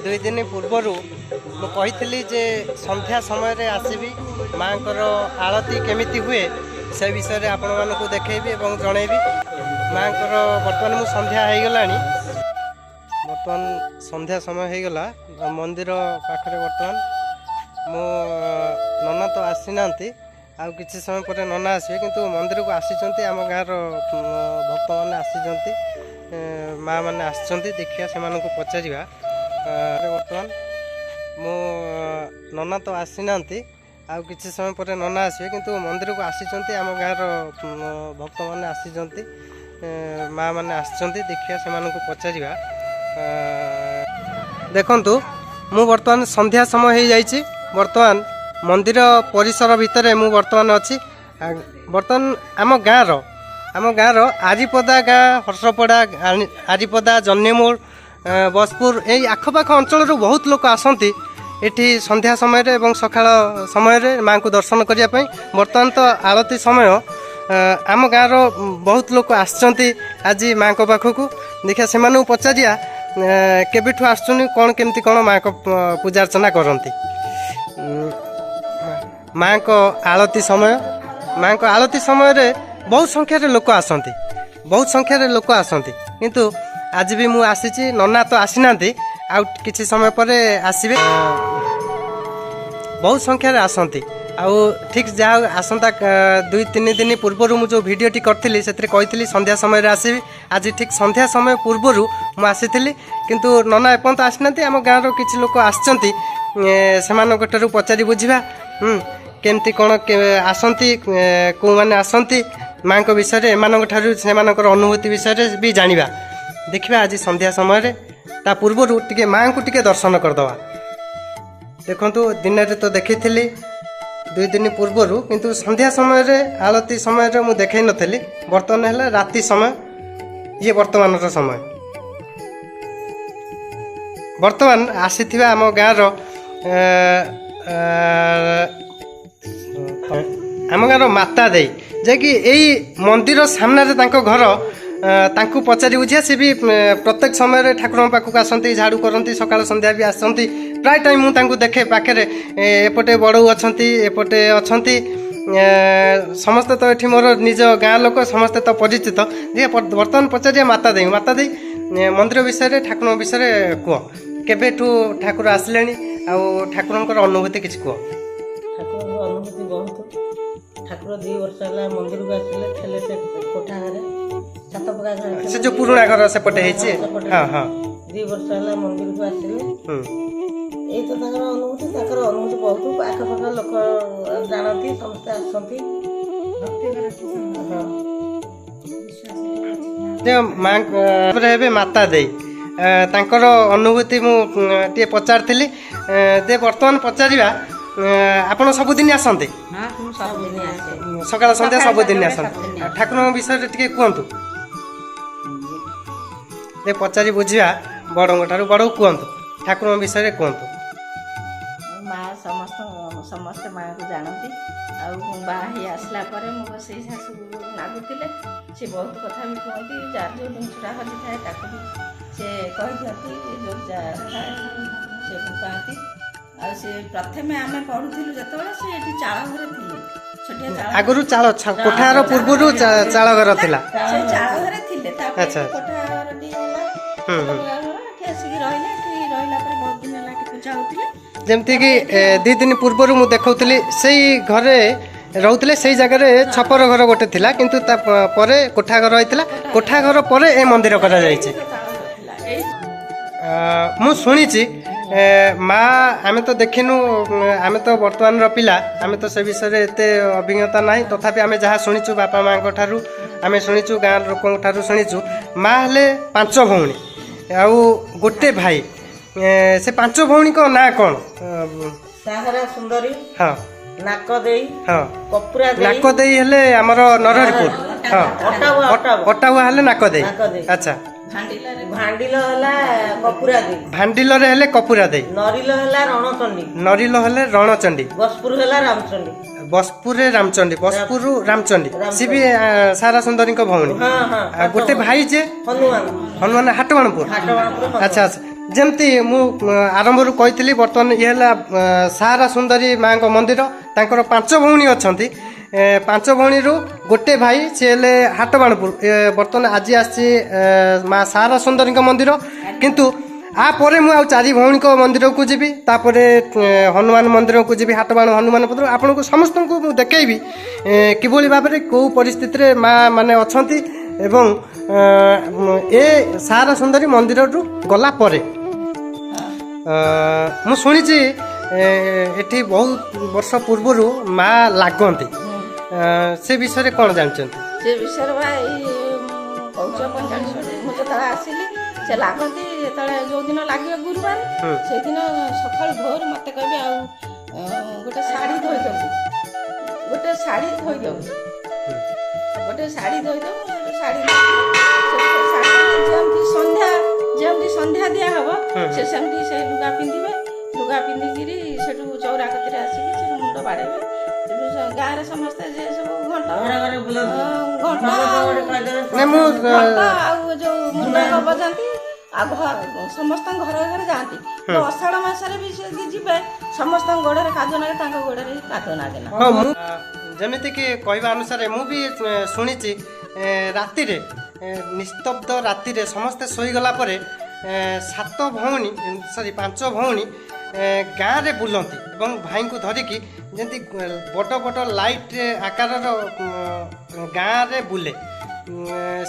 दुई दिन पूर्वर मुझे जे संध्या समय आसबि माँ आरती केमिति हुए से विषय में आपण मानक देखी और जनइबी माँ बर्तमान मु संध्या हो गला बर्तमान संध्या समय हो गला मंदिर पाखरे बर्तमान मो नना तो आसी ना आउ किसी समय पर नना आसवे किंतु मंदिर को आसी आम गाँव भक्त मैंने आसी माँ मैंने आसछन्ति देखिया से पचारिबा बर्तमान मो नना तो आसी ना आउ किसी समय पर नना आसवे किंतु मंदिर को आसी आम गाँव भक्त मैंने आसी माँ मैंने आसछन्ति देखिया से पचारिबा देखंतु मु बर्तमान संध्या समय हो जाइछि बर्तमान मंदिर परिसर भितर मु बर्तमान अच्छी बर्तमान आम गाँव आरिपदा गाँ हर्षपड़ा आरिपदा जन्यमूल बसपुर यही आखपाख अंचल बहुत लोक आसती एठी संध्या समय एवं सकाळ समय माँ को दर्शन करने बर्तमान तो आरती समय आम गाँव बहुत लोक आसछन्ति आज माँ को पाखक देखिए से पचारिया केबेठू आसुनी कौन केमती कौन माँ को पूजा अर्चना करती माँ को आरती समय रे बहुत संख्यार लोक आसती बहुत संख्यार लोक आसती किंतु आज भी मु आसी नना तो आसी ना आउ किसी समय पर आसबे बहुत संख्यार आसती आउ ठीक जहाँ आसंता दुई तीन दिन पूर्वर मु जो भिडटी करी से कही संध्या समय आसबि आज ठीक संध्या समय पूर्वर मु आसी किंतु नना एपर्यंत आसीना आम गाँव किसी लोक आसती से पचारि बुझा केमती कौन आसती कौ मैंने आसती माँ को विषय एम से अनुभूति विषय भी जाना देखा आज संध्या समय ता पूर्वर टे माँ को टे दर्शन करदे देखु दिन तो देखी दुई दिन पूर्वर किंतु संध्या समय आरती समय मुझे देखई नी बर्तमान है राति समय ये वर्तमान समय बर्तमान आसी आम गाँव आम गाँव माता दे जैकि यही मंदिर सामने घर तांकु पचारि बुझिया सी भी प्रत्येक समय ठाकुर पाखक आसती झाड़ू करती सकाल संध्या भी आसती प्राय टाइम मुझे देखे पाखे एपटे बड़ऊ अच्छा एपटे अच्छा समस्ते तो ये मोर निज गाँ लोक समस्ते तो परिचित बर्तमान पचारिया माता दे मंदिर विषय ठाकुर विषय कह केबेठू ठाकुर आसिले ठाकुर अनुभूति किसी कह ठाकुर अनुभूति बहुत ठाकुर 2 वर्ष है मंदिर को आसिले से कोठा घरे छत पका घर से जो पुराना घर सेपटे हाँ हाँ 2 वर्ष है मंदिर को आसिले ये तो अनुभूति बहुत आखपाख लोक जानती समस्ते आसती माँ माता दे तांकर अनुभूति मुझे पचारि बर्तमान पचारा आपण सबुदिन आसते सकाल संध्या सबुदिन आसते ठाकुर विषय टे कहतु पचारि बुझा बड़ ठार बड़ कहतु ठाकुर विषय कहतु माँ समस्त माँ को जानती आई आसला से शाशु नागुले सी बहुत कथा भी कहती जार जो जिनसा हजि थाए ताकू से कही जो से पाती से प्रथम आम पढ़ुलु जो से चाल घर थे आगु चाल कोठार पूर्व चाल घर थी चाल घर थे कोठार बहुत दिन है पूजा होती जमती कि 2 दिन पूर्वर मुझे देखी से घरे रोते से जगह छपर घर गोटे थिला किंतु तापर कोठा घर होता कोठा घर पर ए मंदिर करा जायछि मु सुनी माँ आमे तो देखिनु आमे तो वर्तमान पिला आमे तो से विषय एत अभिज्ञता ना तथापि आमे जहाँ शुणीचु बापा माँ ठारू आमे शुणीचु गाँ लोक ठारू शुणीचु माँ हेले 5 भौणी आउ गोटे भाई से 5 भौणी को ना कौन साहरा सुंदरी हाँ नाक देई हाँ कपुरा देई नाक देई हेले हमर नरहरिपुर हाँ अटावा हेले नाक देई अच्छा भांडिल हला कपुरा देई भांडिल रे हेले कपुरा देई नरिल हला रणचंडी नरिल हेले रणचंडी बसपुर हला रामचंडी बसपुर रामचंडी बसपुर रामचंडी सी भी सारा सुंदरी भौणी हाँ हाँ गोटे भाई जे हनुमान हनुमान हाटवाणपुर अच्छा अच्छा ଯେମିତି ମୁଁ ଆରମ୍ଭରୁ କହିଥିଲି ବର୍ତ୍ତମାନ ଇଏ ହେଲା ସାହାରା ସୁନ୍ଦରୀ ମାଙ୍କ ମନ୍ଦିର। ତାଙ୍କର 5 ଭଉଣୀ ଅଛନ୍ତି। 5 ଭଉଣୀରୁ ଗୋଟେ ଭାଇ ସେ ହେଲେ ହାଟବାଣପୁର। ବର୍ତ୍ତମାନ ଆଜି ଆସିଛି ମା ସାହାରା ସୁନ୍ଦରୀଙ୍କ ମନ୍ଦିର। କିନ୍ତୁ ଆ ପରେ ମୁଁ ଆଉ 4 ଭଉଣୀଙ୍କ ମନ୍ଦିରକୁ ଯିବି, ତାପରେ ହନୁମାନ ମନ୍ଦିରକୁ ଯିବି, ହାଟବାଣ ହନୁମାନ ମନ୍ଦିର। ଆପଣଙ୍କୁ ସମସ୍ତଙ୍କୁ ମୁଁ ଦେଖେଇବି କିଭଳି ଭାବରେ କେଉଁ ପରିସ୍ଥିତିରେ ମା ମାନେ ଅଛନ୍ତି ଏବଂ ଏ ସାହାରା ସୁନ୍ଦରୀ ମନ୍ଦିରରୁ ଗଲା ପରେ ମୁଁ ଶୁଣିଛି ଏଠି ବହୁତ ବର୍ଷ ପୂର୍ବରୁ ମା ଲାଗନ୍ତି। ସେ ବିଷୟରେ କ'ଣ ଜାଣିଛନ୍ତି? ସେ ବିଷୟରେ ବା ଏଇ କହୁଛ 45 ମୁଁ ଯେତେବେଳେ ଆସିଲି ସେ ଲାଗନ୍ତି। ଯେତେବେଳେ ଯେଉଁଦିନ ଲାଗିବ ଗୁରୁବାର ସେଇଦିନ ସକାଳୁ ଭୋର ମୋତେ କହିବେ ଆଉ ଗୋଟେ ଶାଢ଼ୀ ଧୋଇଦେବୁ, ଗୋଟେ ଶାଢ଼ୀ ଧୋଇଦେବୁ, ଗୋଟେ ଶାଢ଼ୀ ଧୋଇଦେବୁ। ଶାଢ଼ୀ ଯେମିତି ସନ୍ଧ୍ୟା ଦିଆହବ ସେ ସେମିତି ସେ ଲୁଗା ପିନ୍ଧିବେ। ଲୁଗା ପିନ୍ଧିକିରି ସେଠୁ ଚଉରା କତିରେ ଆସିକି ସେଠୁ ମୁଣ୍ଡ ବାଡ଼େଇବେ। ସେଠୁ ଗାଁରେ ସମସ୍ତେ ଯେ ସବୁ ଘଣ୍ଟ ଆଉ ଯୋଉ ମୁଣ୍ଡ ବଜାନ୍ତି ଆଉ ସମସ୍ତଙ୍କ ଘରେ ଘରେ ଯାଆନ୍ତି। ଅଷାଢ଼ ମାସରେ ବି ସେ ଯିବେ ସମସ୍ତଙ୍କ ଗୋଡ଼ରେ କାଦୁଅ ନାଗେ, ତାଙ୍କ ଗୋଡ଼ରେ କାଦୁଅ ନାଗେ ନା। ଯେମିତିକି କହିବା ଅନୁସାରେ ମୁଁ ବି ଶୁଣିଛି ରାତିରେ ନିସ୍ତବ୍ଧ ରାତିରେ ସମସ୍ତେ ଶୋଇଗଲା ପରେ 5 ଭଉଣୀ ଗାଁରେ ବୁଲନ୍ତି ଏବଂ ଭାଇଙ୍କୁ ଧରିକି ଯେମିତି ବଡ଼ ବଡ଼ ଲାଇଟ୍ ଆକାରର ଗାଁରେ ବୁଲେ।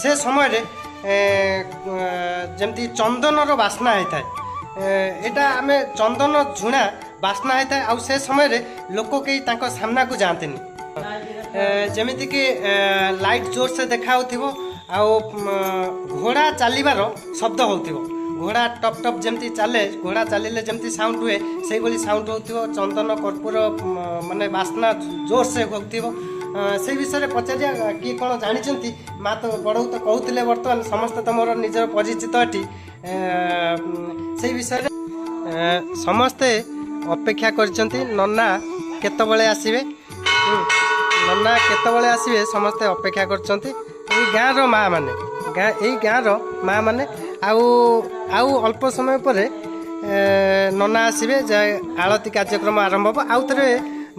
ସେ ସମୟରେ ଯେମିତି ଚନ୍ଦନର ବାସ୍ନା ହେଇଥାଏ। ଏଇଟା ଆମେ ଚନ୍ଦନ ଝୁଣା ବାସ୍ନା ହେଇଥାଏ। ଆଉ ସେ ସମୟରେ ଲୋକ କେହି ତାଙ୍କ ସାମ୍ନାକୁ ଯାଆନ୍ତିନି। ଯେମିତିକି ଲାଇଟ୍ ଜୋରସେ ଦେଖାଯାଉଥିବ ଆଉ ଘୋଡ଼ା ଚାଲିବାର ଶବ୍ଦ ହେଉଥିବ। ଘୋଡ଼ା ଟପ୍ ଟପ୍ ଯେମିତି ଚାଲେ, ଘୋଡ଼ା ଚାଲିଲେ ଯେମିତି ସାଉଣ୍ଡ ହୁଏ ସେଇଭଳି ସାଉଣ୍ଡ ହେଉଥିବ। ଚନ୍ଦନ କର୍ପୂର ମାନେ ବାସ୍ନା ଜୋରସେ ହେଉଥିବ। ସେଇ ବିଷୟରେ ପଚାରିବା କିଏ କ'ଣ ଜାଣିଛନ୍ତି? ମା ତ ବଡ଼ଉ ତ କହୁଥିଲେ, ବର୍ତ୍ତମାନ ସମସ୍ତେ ତ ମୋର ନିଜର ପରିଚିତ ଏଠି। ସେଇ ବିଷୟରେ ସମସ୍ତେ ଅପେକ୍ଷା କରିଛନ୍ତି ନନା କେତେବେଳେ ଆସିବେ, ନନା କେତେବେଳେ ଆସିବେ ସମସ୍ତେ ଅପେକ୍ଷା କରିଛନ୍ତି। ଏଇ ଗାଁର ମା ମାନେ ଏଇ ଗାଁର ମା ମାନେ ଆଉ ଅଳ୍ପ ସମୟ ପରେ ନନା ଆସିବେ, ଯେ ଆଳତି କାର୍ଯ୍ୟକ୍ରମ ଆରମ୍ଭ ହେବ। ଆଉ ଥରେ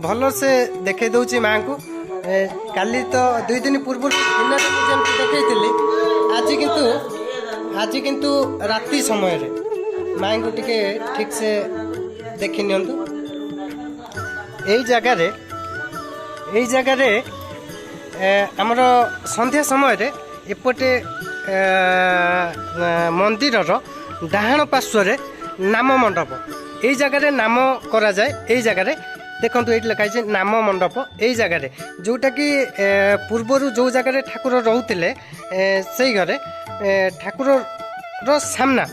ଭଲସେ ଦେଖେଇ ଦେଉଛି ମାଙ୍କୁ। କାଲି ତ 2 ଦିନ ପୂର୍ବରୁ ଦିନରେ ଯେମିତି ଦେଖେଇଥିଲି, ଆଜି କିନ୍ତୁ ରାତି ସମୟରେ ମାଙ୍କୁ ଟିକେ ଠିକ୍ସେ ଦେଖି ନିଅନ୍ତୁ। ଏଇ ଜାଗାରେ ଆମର ସନ୍ଧ୍ୟା ସମୟରେ ଏପଟେ ମନ୍ଦିରର ଡାହାଣ ପାର୍ଶ୍ୱରେ ନାମ ମଣ୍ଡପ, ଏଇ ଜାଗାରେ ନାମ କରାଯାଏ। ଏଇ ଜାଗାରେ ଦେଖନ୍ତୁ ଏଇଠି ଲେଖା ହେଇଛି ନାମ ମଣ୍ଡପ। ଏଇ ଜାଗାରେ ଯେଉଁଟାକି ପୂର୍ବରୁ ଯେଉଁ ଜାଗାରେ ଠାକୁର ରହୁଥିଲେ ସେଇ ଘରେ ଠାକୁରର ସାମ୍ନା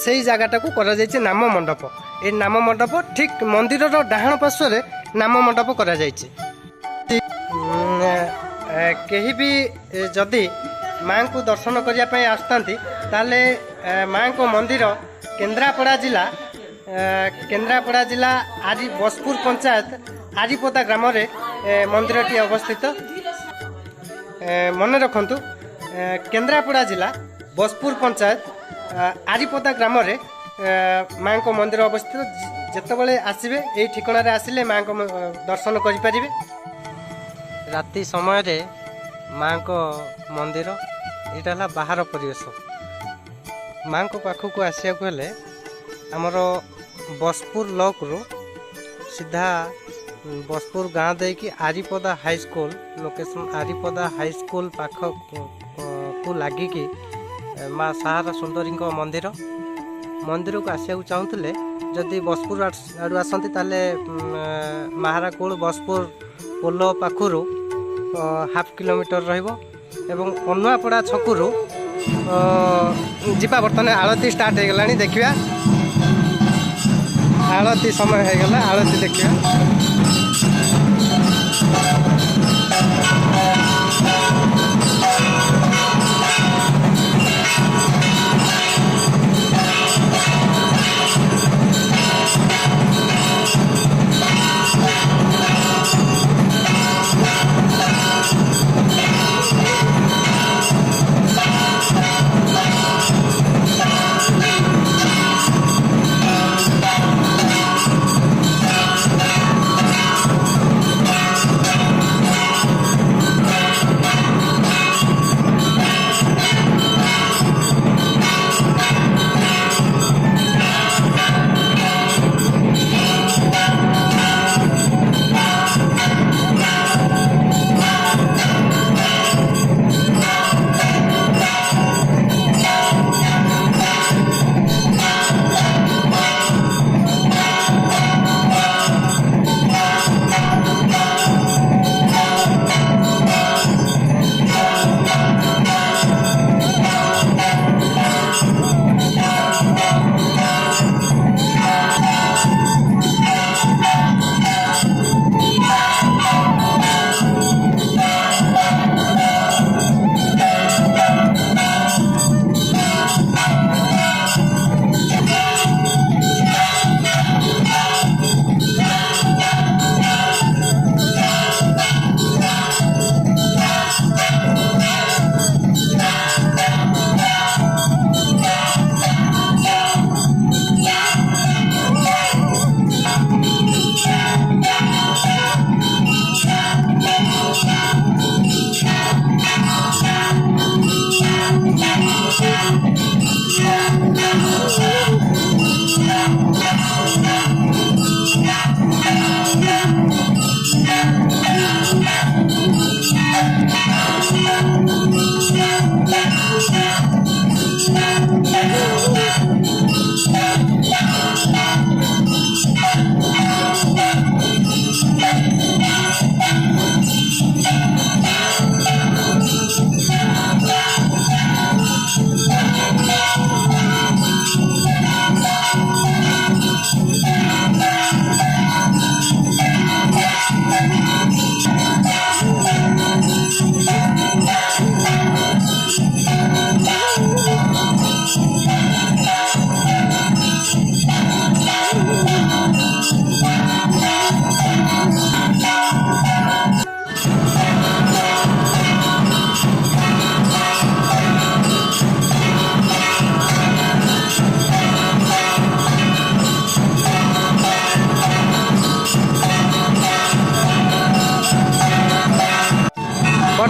ସେଇ ଜାଗାଟାକୁ କରାଯାଇଛି ନାମ ମଣ୍ଡପ। ଏଇ ନାମ ମଣ୍ଡପ ଠିକ୍ ମନ୍ଦିରର ଡାହାଣ ପାର୍ଶ୍ୱରେ ନାମ ମଣ୍ଡପ କରାଯାଇଛି। କେହି ବି ଯଦି ମାଙ୍କୁ ଦର୍ଶନ କରିବା ପାଇଁ ଆସିଥାନ୍ତି ତାହେଲେ ମାଙ୍କ ମନ୍ଦିର କେନ୍ଦ୍ରାପଡ଼ା ଜିଲ୍ଲା ବସପୁର ପଞ୍ଚାୟତ ଆରିପଦା ଗ୍ରାମରେ ମନ୍ଦିରଟି ଅବସ୍ଥିତ। ମନେ ରଖନ୍ତୁ, କେନ୍ଦ୍ରାପଡ଼ା ଜିଲ୍ଲା ବସପୁର ପଞ୍ଚାୟତ ଆରିପଦା ଗ୍ରାମରେ ମାଙ୍କ ମନ୍ଦିର ଅବସ୍ଥିତ। ଯେତେବେଳେ ଆସିବେ ଏଇ ଠିକଣାରେ ଆସିଲେ ମାଙ୍କ ଦର୍ଶନ କରିପାରିବେ। ରାତି ସମୟରେ ମାଙ୍କ ମନ୍ଦିର ଏଇଟା ହେଲା ବାହାର ପରିବେଶ। ମାଙ୍କ ପାଖକୁ ଆସିବାକୁ ହେଲେ ଆମର ବସପୁର ବ୍ଲକରୁ ସିଧା ବସପୁର ଗାଁ ଦେଇକି ଆରିପଦା ହାଇସ୍କୁଲ ଲୋକେସନ, ଆରିପଦା ହାଇସ୍କୁଲ ପାଖକୁ ଲାଗିକି ମା ସାହାରା ସୁନ୍ଦରୀଙ୍କ ମନ୍ଦିରକୁ ଆସିବାକୁ ଚାହୁଁଥିଲେ ଯଦି ବସପୁର ଆଡ଼ୁ ଆସନ୍ତି ତାହେଲେ ମାହାରାକୁଳ ବସପୁର ପୋଲ ପାଖରୁ 1/2 କିଲୋମିଟର ରହିବ ଏବଂ ଅନୁଆପଡ଼ା ଛକରୁ ଯିବା। ବର୍ତ୍ତମାନ ଆଳତି ଷ୍ଟାର୍ଟ ହେଇଗଲାଣି, ଦେଖିବା। ଆଳତି ସମୟ ହେଇଗଲା, ଆଳତି ଦେଖିବା।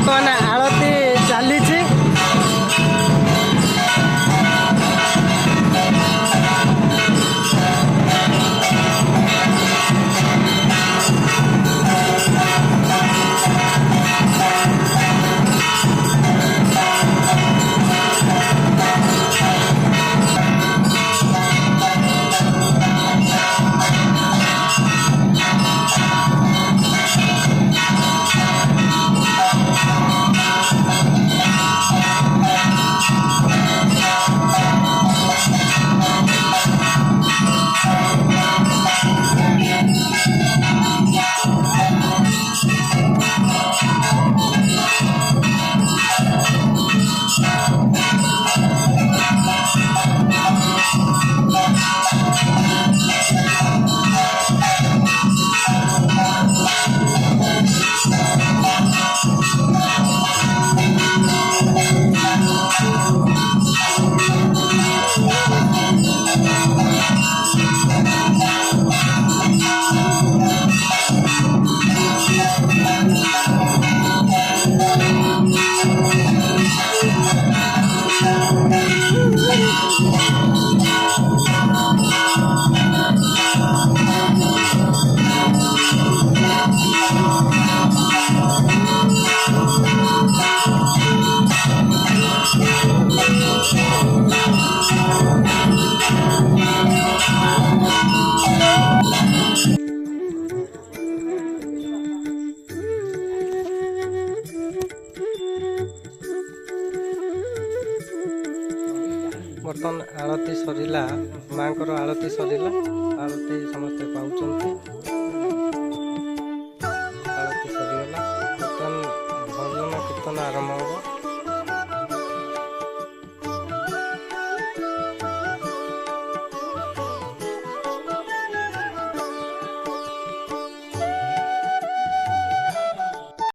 ବର୍ତ୍ତମାନ ଆଳତି ଚାଲିଛି। ବର୍ତ୍ତମାନ ଆଳତି ସରିଲା, ମାଙ୍କର ଆଳତି ସରିଲା। ଆଳତି ସମସ୍ତେ ପାଉଛନ୍ତି। ଆଳତି ସରିଗଲା, ବର୍ତ୍ତମାନ ଭଜନ କୀର୍ତ୍ତନ ଆରମ୍ଭ ହେବ।